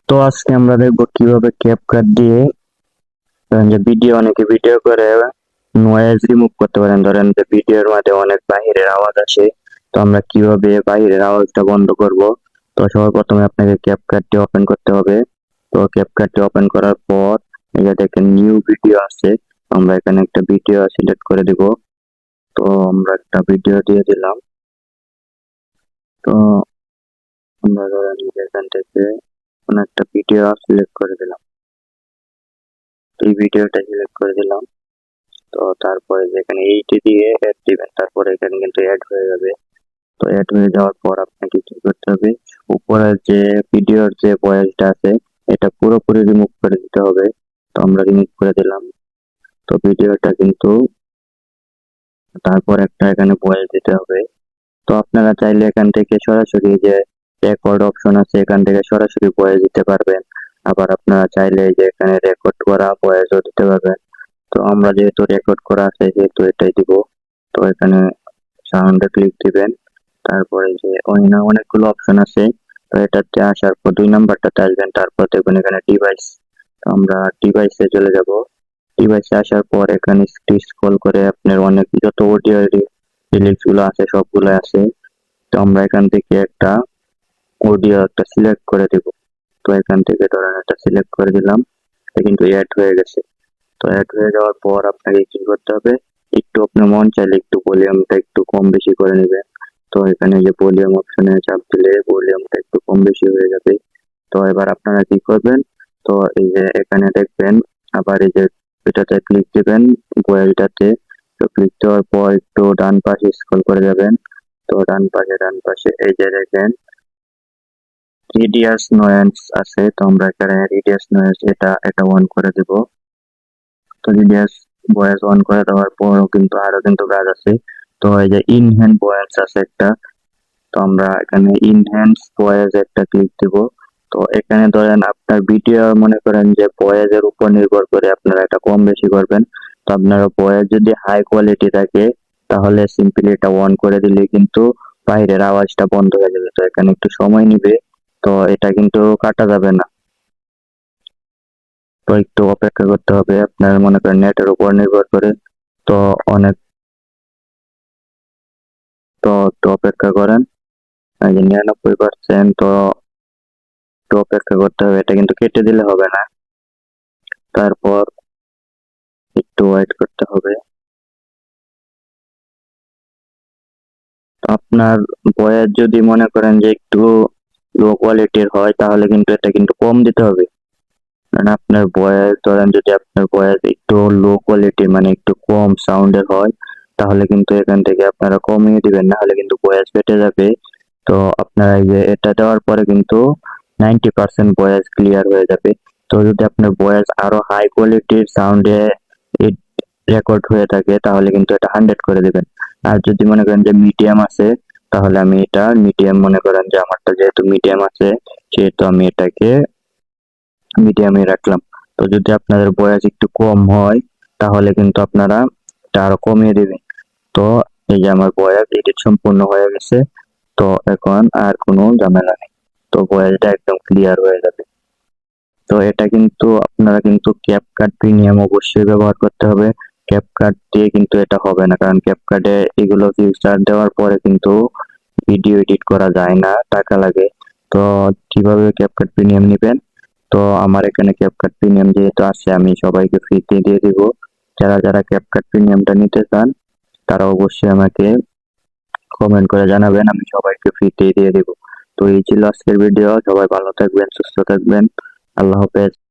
তো আজকে আমরা দেখবো কিভাবে ক্যাপকাট দিয়ে ধরেন যে অনেকে ভিডিও করে নয়েজ রিমুভ করতে পারেন। ধরেন যে ভিডিওর মধ্যে অনেক বাহিরের আওয়াজ আসে, তো আমরা কিভাবে বাহিরের আওয়াজটা বন্ধ করব। তো সবার প্রথমে আপনাকে ক্যাপকাটটি ওপেন করতে হবে। তো ক্যাপকাটটি ওপেন করার পর এই যে দেখেন নিউ ভিডিও আছে, আমরা এখানে একটা ভিডিও সিলেক্ট করে দিব। তো আমরা একটা ভিডিও দিয়ে দিলাম। তো আমরা ধরেন যে এখান থেকে কোনো একটা ভিডিও সিলেক্ট করে দিলাম। এই ভিডিওটা সিলেক্ট করে দিলাম। তো তারপরে যেখানে এইটি দিয়ে অ্যাড দিবেন, তারপরে এখানে কিন্তু অ্যাড হয়ে যাবে। তো অ্যাড হয়ে যাওয়ার পর আপনাকে কি করতে হবে, উপরের যে ভিডিওর যে ভয়েসটা আছে এটা পুরোপুরি রিমুভ করে দিতে হবে। তো আমরা রিমুভ করে দিলাম। তো ভিডিওটা কিন্তু তারপর একটা এখানে ভয়েস দিতে হবে। তো আপনারা চাইলে এখান থেকে সরাসরি যে রেকর্ড অপশন আছে এখান থেকে সরাসরি ভয়েস দিতে পারবেন। আবার আপনারা চাইলে যে এখানে রেকর্ড করা ভয়েসও দিতে পারবেন। তো আমরা যেহেতু রেকর্ড করা আছে যেহেতু এটাই দিব। তো এখানে সাউন্ডে ক্লিক দিবেন। তারপরে যে অনেকগুলো অপশন আছে, তো এটাতে আসার পর 2 নাম্বারটাতে আসবেন। তারপর দেখবেন এখানে ডিভাইস। তো আমরা ডিভাইসে চলে যাব। ডিভাইসে আসার পর এখানে স্ক্রল করে আপনার অনেক যত অডিও রিলিক্স গুলো আছে সবগুলো আছে। তো আমরা এখান থেকে একটা অডিও একটা সিলেক্ট করে দিব। তো এখান থেকে ধরেন একটা সিলেক্ট করে দিলাম। এটা কিন্তু অ্যাড হয়ে গেছে। তো অ্যাড হয়ে যাওয়ার পর আপনাকে কি করতে হবে, একটু আপনার মন চাইলে একটু ভলিউমটা একটু কম বেশি করে নেবেন। তো এখানে যে ভলিউম অপশনে চাপ দিলে ভলিউমটা একটু কম বেশি হয়ে যাবে। তো এবার আপনারা কি করবেন, তো এই যে এখানে দেখবেন আবার এই যে এটাতে ক্লিক দিবেন, গোয়েলটাতে। তো ক্লিক দেওয়ার পর একটু ডান পাশে স্ক্রল করে যাবেন। তো ডান পাশে এই যে দেখেন রিডিয়াস নয়েজ আছে। তো আমরা এখানে রিডিয়াস নয়েজ এটা অন করে দিব। তো রিডিয়াস ভয়েস অন করে দেওয়ার পরও কিন্তু আরো কিন্তু কাজ আছে। তো এই যে ইনহ্যান্স ভয়েস আছে একটা, তো আমরা এখানে ইনহ্যান্স ভয়েস একটা ক্লিক দিব। তো এখানে ধরেন আপনার ভিডিও মনে করেন যে ভয়েসের উপর নির্ভর করে আপনারা এটা কম বেশি করবেন। তো আপনার ভয়েস যদি হাই কোয়ালিটি থাকে তাহলে সিম্পলি এটা অন করে দিলে কিন্তু বাইরের আওয়াজটা বন্ধ হয়ে যাবে। তো এখানে একটু সময় নিবে, তো এটা কিন্তু কাটা যাবে না। তো একটু অপেক্ষা করতে হবে, আপনার মনে করেন নেটের উপর নির্ভর করে। তো অনেক, তো একটু অপেক্ষা করেন। এই যে 99%, তো একটু অপেক্ষা করতে হবে, এটা কিন্তু কেটে দিলে হবে না। তারপর একটু ওয়েট করতে হবে। তো আপনার ভয়েস যদি মনে করেন যে একটু লো কোয়ালিটির হয় তাহলে কিন্তু এটা কিন্তু কম দিতে হবে। মানে আপনার ভয়েস ধরেন যদি আপনার ভয়েস একটু লো কোয়ালিটি মানে একটু কম সাউন্ডের হয় তাহলে কিন্তু এখান থেকে আপনারা কমিয়ে দিবেন, না হলে কিন্তু ভয়েস ফেটে যাবে। তো আপনারা এই যে এটা দেওয়ার পরে কিন্তু 90% ভয়েস ক্লিয়ার হয়ে যাবে। তো যদি আপনার ভয়েস আরো হাই কোয়ালিটির সাউন্ডে রেকর্ড হয়ে থাকে তাহলে কিন্তু এটা 100 করে দিবেন। আর যদি মনে করেন যে মিডিয়াম আছে তাহলে আমি এটা মিডিয়াম, মনে করেন যে আমারটা যেহেতু মিডিয়াম আছে সেহেতু আমি এটাকে মিডিয়ামে রাখলাম। তো যদি আপনাদের ভয়েস একটু কম হয় তাহলে কিন্তু আপনারা এটা আরো কমিয়ে দিবেন। তো এই যে আমার ভয়েস এডিট সম্পূর্ণ হয়ে গেছে। তো এখন আর কোনো ঝামেলা নেই। তো ভয়েসটা একদম ক্লিয়ার হয়ে যাবে। তো এটা কিন্তু আপনারা কিন্তু ক্যাপকাট প্রিমিয়াম অবশ্যই ব্যবহার করতে হবে। ক্যাপকাট দিয়ে কিন্তু এটা হবে না, কারণ ক্যাপকাটে এগুলো ফিচার দেওয়ার পরে কিন্তু ভিডিও এডিট করা যায় না, টাকা লাগে। তো কিভাবে ক্যাপকাট প্রিমিয়াম নেবেন, তো আমার এখানে ক্যাপকাট প্রিমিয়াম যেহেতু আছে আমি সবাইকে ফ্রিতে দিয়ে দিব। যারা যারা ক্যাপকাট প্রিমিয়ামটা নিতে চান তারা অবশ্যই আমাকে কমেন্ট করে জানাবেন, আমি সবাইকে ফ্রিতে দিয়ে দিব। তো এই ছিল আজকের ভিডিও, সবাই ভালো থাকবেন, সুস্থ থাকবেন। আল্লাহ হাফেজ।